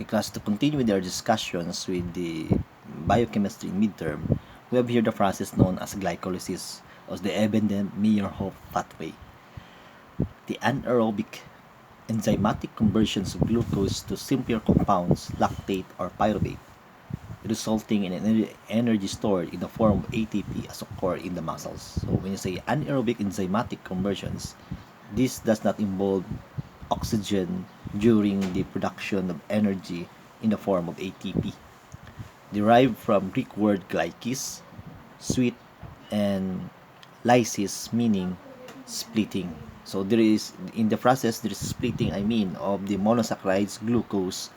Because to continue with our discussions with the biochemistry midterm, we have here the process known as glycolysis, or the Embden-Meyerhof Pathway. The anaerobic enzymatic conversions of glucose to simpler compounds, lactate or pyruvate, resulting in an energy stored in the form of ATP as occurred in the muscles. So when you say anaerobic enzymatic conversions, this does not involve oxygen during the production of energy in the form of ATP, derived from Greek word glykis, sweet, and lysis, meaning splitting. So there is, in the process, there is splitting, of the monosaccharides glucose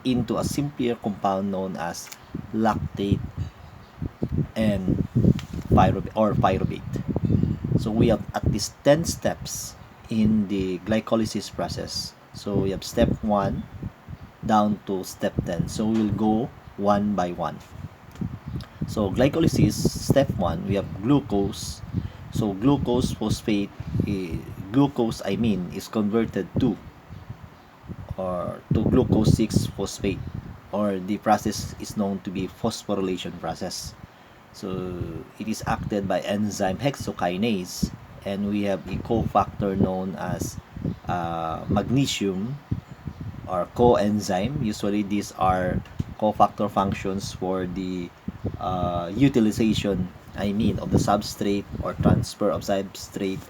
into a simpler compound known as lactate and pyruvate. So we have at least 10 steps in the glycolysis process. So we have step 1 down to step 10. So we'll go one by one. So glycolysis, step 1, we have glucose. So glucose phosphate, is converted to glucose 6 phosphate, or the process is known to be phosphorylation process. So it is acted by enzyme hexokinase, and we have a cofactor known as magnesium or coenzyme. Usually these are cofactor functions for the utilization of the substrate or transfer of substrate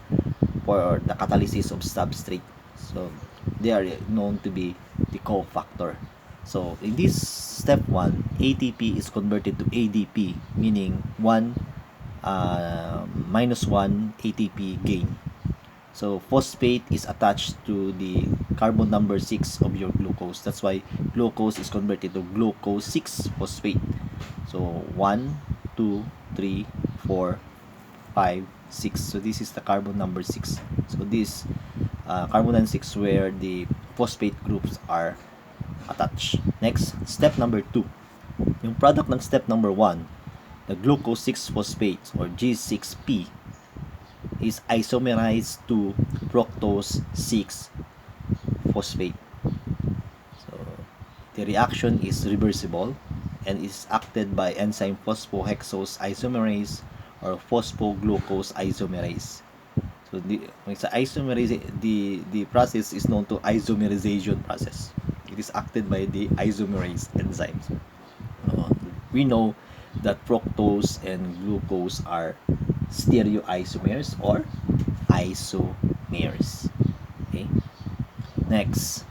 for the catalysis of substrate. So they are known to be the cofactor. So in this step 1, ATP is converted to ADP, meaning 1 minus 1 ATP gain. So phosphate is attached to the carbon number 6 of your glucose. That's why glucose is converted to glucose 6 phosphate. So 1, 2, 3, 4, 5, 6. So this is the carbon number 6. So this carbon number 6 where the phosphate groups are attached. Next, step number 2. Yung product ng step number 1, the glucose 6 phosphate or G6P is isomerized to fructose 6 phosphate. So the reaction is reversible and is acted by enzyme phosphohexose isomerase or phosphoglucose isomerase. So when it's isomerase, the process is known to isomerization process. It is acted by the isomerase enzymes. We know that fructose and glucose are stereoisomers or isomers. Okay. Next,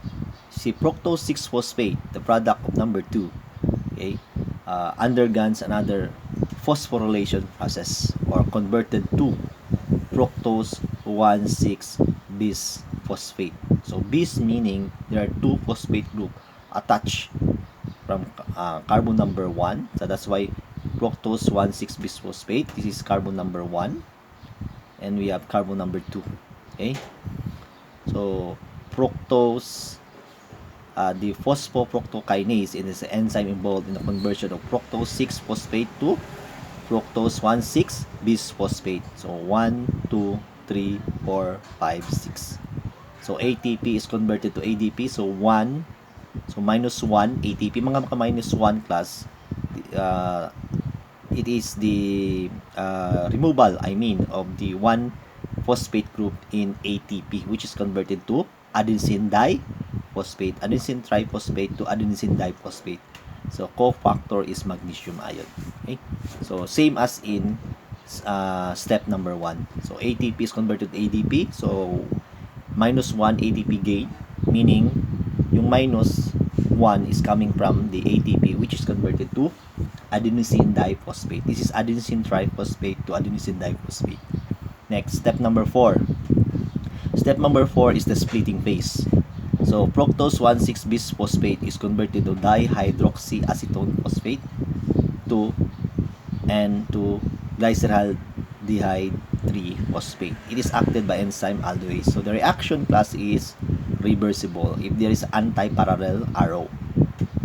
see fructose 6 phosphate, the product of number 2, okay, undergoes another phosphorylation process or converted to fructose 1,6 bis phosphate. So bis meaning there are 2 phosphate group attached from carbon number 1. So that's why fructose 1,6 bis phosphate. This is carbon number 1, and we have carbon number 2. Okay. So fructose, the phosphofructokinase is the enzyme involved in the conversion of fructose 6 phosphate to fructose 1,6 bis phosphate. So 1, 2, 3, 4, 5, 6. So ATP is converted to ADP. So 1, so minus 1 ATP. Mga minus 1 class, it is the removal, of the 1 phosphate group in ATP, which is converted to adenosine diphosphate, adenosine triphosphate to adenosine diphosphate. So cofactor is magnesium ion. Okay, so same as in step number 1. So ATP is converted to ADP. So minus 1 ATP gain, meaning yung minus 1 is coming from the ATP, which is converted to adenosine diphosphate. This is adenosine triphosphate to adenosine diphosphate. Next, step number 4. Step number 4 is the splitting phase. So fructose 1,6 bis phosphate is converted to dihydroxyacetone phosphate to glycerol dehyde 3 phosphate. It is acted by enzyme aldolase. So the reaction class is reversible if there is anti-parallel arrow.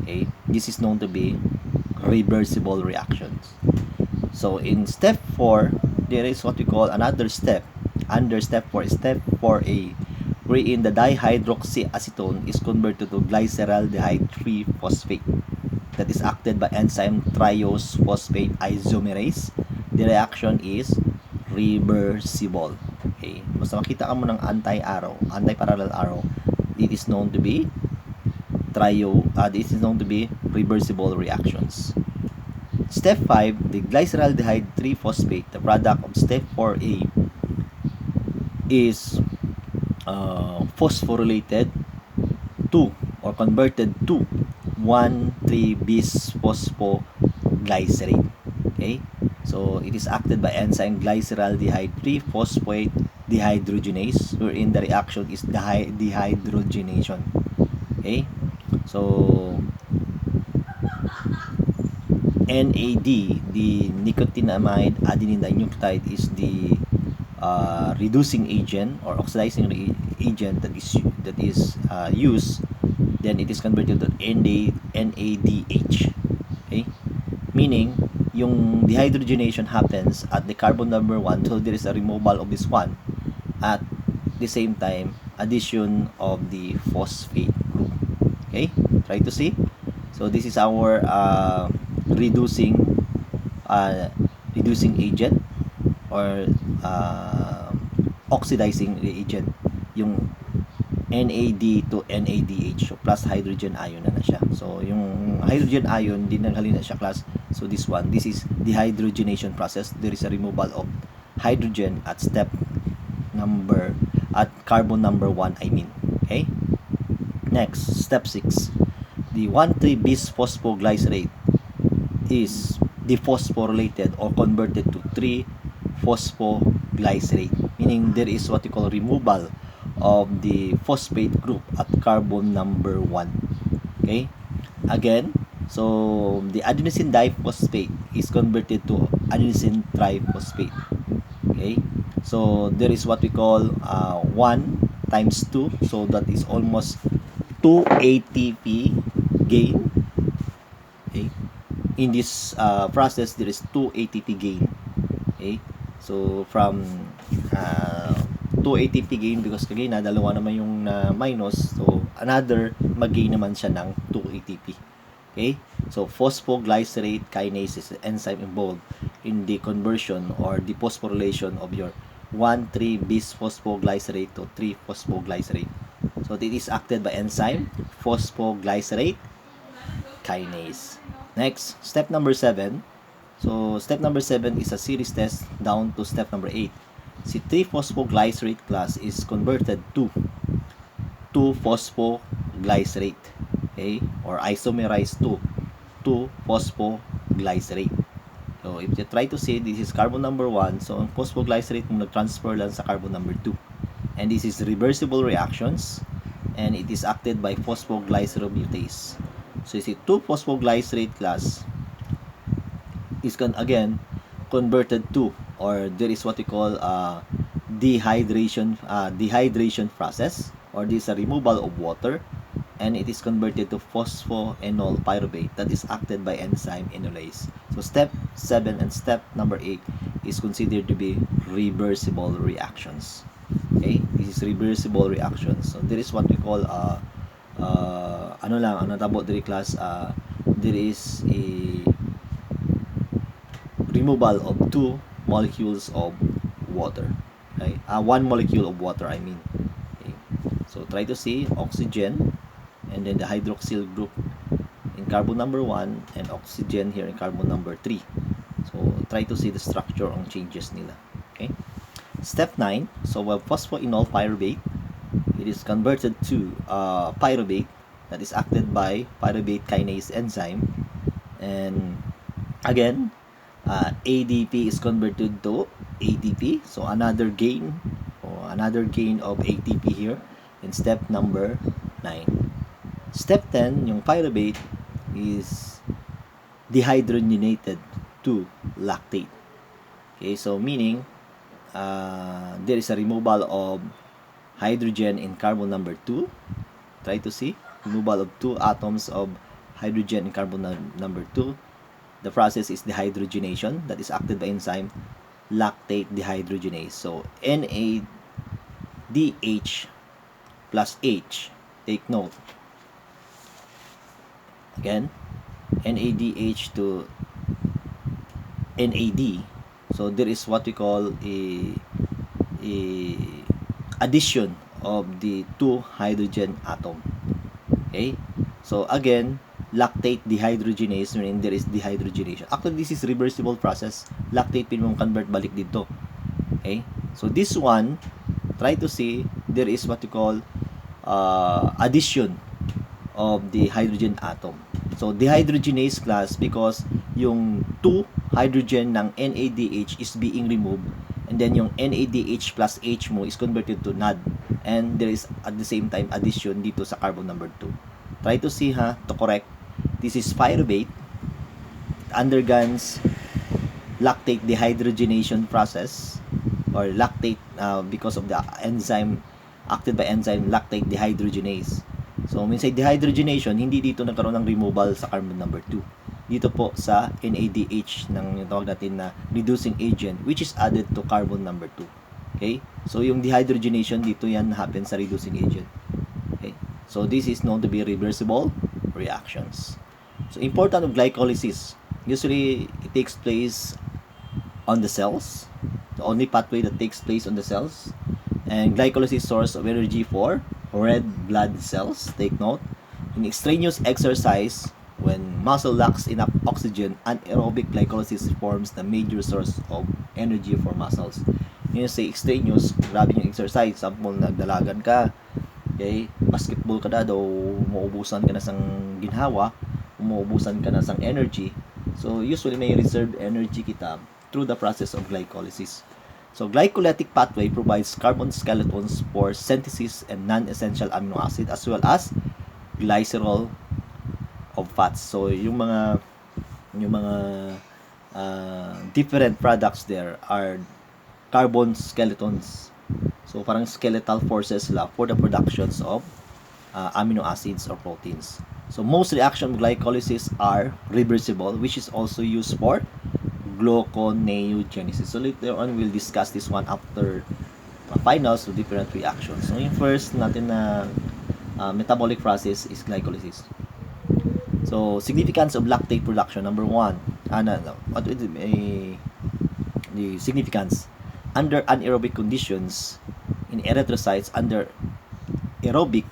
Okay, this is known to be reversible reactions. So in step 4, there is what we call another step. Under step 4 is step 4A, wherein the dihydroxyacetone is converted to glyceraldehyde 3-phosphate that is acted by enzyme triose phosphate isomerase. The reaction is reversible. Okay? Basta makita ka mo ng anti-parallel arrow, it is known to be reversible reactions. Step 5, the glyceraldehyde 3-phosphate, the product of step 4A, is phosphorylated to or converted to 1,3-bisphosphoglycerate. Okay? So, it is acted by enzyme glyceraldehyde 3-phosphate dehydrogenase, wherein the reaction is dehydrogenation. Okay? So, NAD, the nicotinamide adenine dinucleotide, is the reducing agent or oxidizing agent that is used. Then it is converted to NADH. Okay? Meaning, yung dehydrogenation happens at the carbon number 1, so there is a removal of this one. At the same time, addition of the phosphate group. Okay? Try to see. So this is our reducing agent or oxidizing agent, yung NAD to NADH, so plus hydrogen ion na siya. So yung hydrogen ion din nanghalin na siya class. So this is dehydrogenation process. There is a removal of hydrogen at carbon number 1, I mean. Okay? Next, step 6. The 1,3-bisphosphoglycerate is dephosphorylated or converted to 3-phosphoglycerate, meaning there is what you call removal of the phosphate group at carbon number 1. Okay? Again, so the adenosine diphosphate is converted to adenosine triphosphate. Okay? So there is what we call 1 times 2, so that is almost 2 ATP gain. Okay? In this process, there is 2 ATP gain. Okay? So from 2 ATP gain, because again dalawa naman yung minus, so another mag-gain naman siya ng 2 ATP. Okay? So phosphoglycerate kinase is the enzyme involved in the conversion or the phosphorylation of your 1,3-bisphosphoglycerate to 3-phosphoglycerate. So it is acted by enzyme phosphoglycerate kinase. Next, step number 7. So step number 7 is a series test down to step number 8. Si 3-phosphoglycerate class is converted to 2-phosphoglycerate, okay, or isomerized to 2-phosphoglycerate. So if you try to say this is carbon number 1, so ang phosphoglycerate mo nag-transfer lang sa carbon number 2. And this is reversible reactions, and it is acted by phosphoglyceromutase. So you see 2-phosphoglycerate class is again converted to, or there is what we call dehydration process, or this is a removal of water, and it is converted to phosphoenol pyruvate that is acted by enzyme enolase. So step 7 and step number 8 is considered to be reversible reactions. Okay, this is reversible reactions. So there is what we call ang natabo diri class, there is a removal of 2 molecules of water. Okay? 1 molecule of water, I mean. Okay. So try to see oxygen and then the hydroxyl group in carbon number 1 and oxygen here in carbon number 3. So try to see the structure ang changes nila. Okay? Step 9. So phosphoenol pyruvate, it is converted to pyruvate that is acted by pyruvate kinase enzyme, and again ADP is converted to ATP, so another gain of ATP here in step number 9. Step 10, yung pyruvate is dehydrogenated to lactate. Okay, so meaning there is a removal of hydrogen in carbon number 2. Try to see removal of 2 atoms of hydrogen in carbon number 2. The process is dehydrogenation that is acted by enzyme lactate dehydrogenase. So NADH plus H. Take note. Again, NADH to NAD. So there is what we call a addition of the two hydrogen atom. Okay? So again, lactate dehydrogenase wherein there is dehydrogenation. Actually, this is reversible process. Lactate pin mong convert balik dito. Okay? So this one, try to see there is what we call addition of the hydrogen atom. So dehydrogenase class because yung 2 hydrogen ng NADH is being removed and then yung NADH plus H mo is converted to NAD and there is at the same time addition dito sa carbon number 2. Try to see to correct. This is pyruvate. It undergoes lactate dehydrogenation process or lactate because of the enzyme acted by enzyme lactate dehydrogenase. So, when say dehydrogenation, hindi dito nagkaroon ng removal sa carbon number 2. Dito po sa NADH ng tawag natin na reducing agent which is added to carbon number 2. Okay? So, yung dehydrogenation dito yan happen sa reducing agent. Okay? So, this is known to be reversible reactions. So, important of glycolysis. Usually, it takes place on the cells. The only pathway that takes place on the cells. And glycolysis source of energy for red blood cells. Take note. In extraneous exercise, when muscle lacks enough oxygen, anaerobic glycolysis forms the major source of energy for muscles. Yung say extraneous, grabe yung exercise. Sample, nagdalagan ka, okay? Basketball ka na daw, mauubusan ka na sang ginhawa, mauubusan ka na sang energy. So, usually may reserved energy kita through the process of glycolysis. So, Glycolytic pathway provides carbon skeletons for synthesis and non-essential amino acid as well as glycerol of fats. So, yung mga different products there are carbon skeletons. So, parang skeletal forces la for the productions of amino acids or proteins. So, most reaction of glycolysis are reversible, which is also used for gluconeogenesis. So later on, we'll discuss this one after finals to different reactions. So yung first natin na metabolic process is glycolysis. So significance of lactate production. Number 1, what is the significance? Under anaerobic conditions in erythrocytes, under aerobic,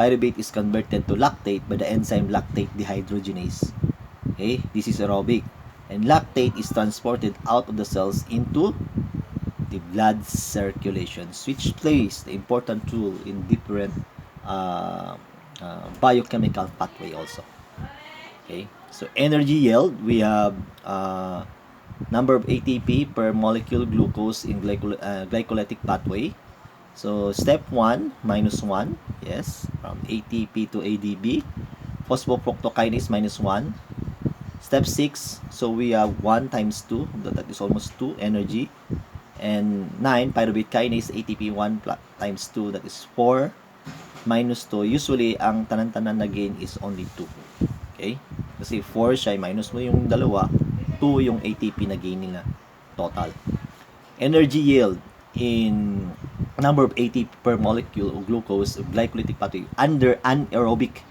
pyruvate is converted to lactate by the enzyme lactate dehydrogenase. Okay, this is aerobic. And lactate is transported out of the cells into the blood circulation, which plays the important role in different biochemical pathway also. Okay, so energy yield, we have number of ATP per molecule glucose in glycolytic pathway. So step 1, -1, yes, from ATP to ADP. Phosphofructokinase -1. Step 6, so we have 1 times 2, that is almost 2 energy. And 9, pyruvate kinase, ATP 1 times 2, that is 4 minus 2. Usually, ang tanan-tanan na gain is only 2. Okay? Kasi 4 siya, minus mo yung dalawa, 2 yung ATP na gain nila total. Energy yield in number of ATP per molecule of glucose of glycolytic pathway under anaerobic.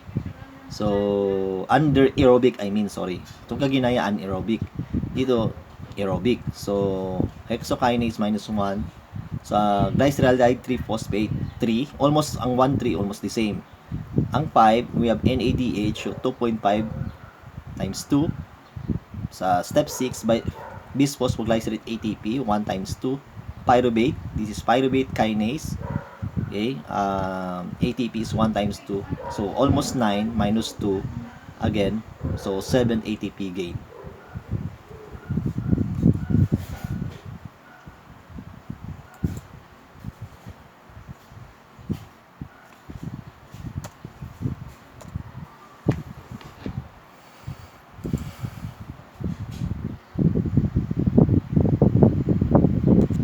So, under aerobic, itong kaginaya anaerobic. Dito, aerobic. So, hexokinase -1. Sa glyceraldehyde 3-phosphate 3. Almost, ang 1-3, almost the same. Ang 5, we have NADH, so 2.5 times 2. Sa step 6, by bisphosphoglycerate ATP, 1 times 2. Pyruvate, this is pyruvate kinase. Okay, ATP is 1 times 2. So, almost 9 minus 2. Again, so 7 ATP gain.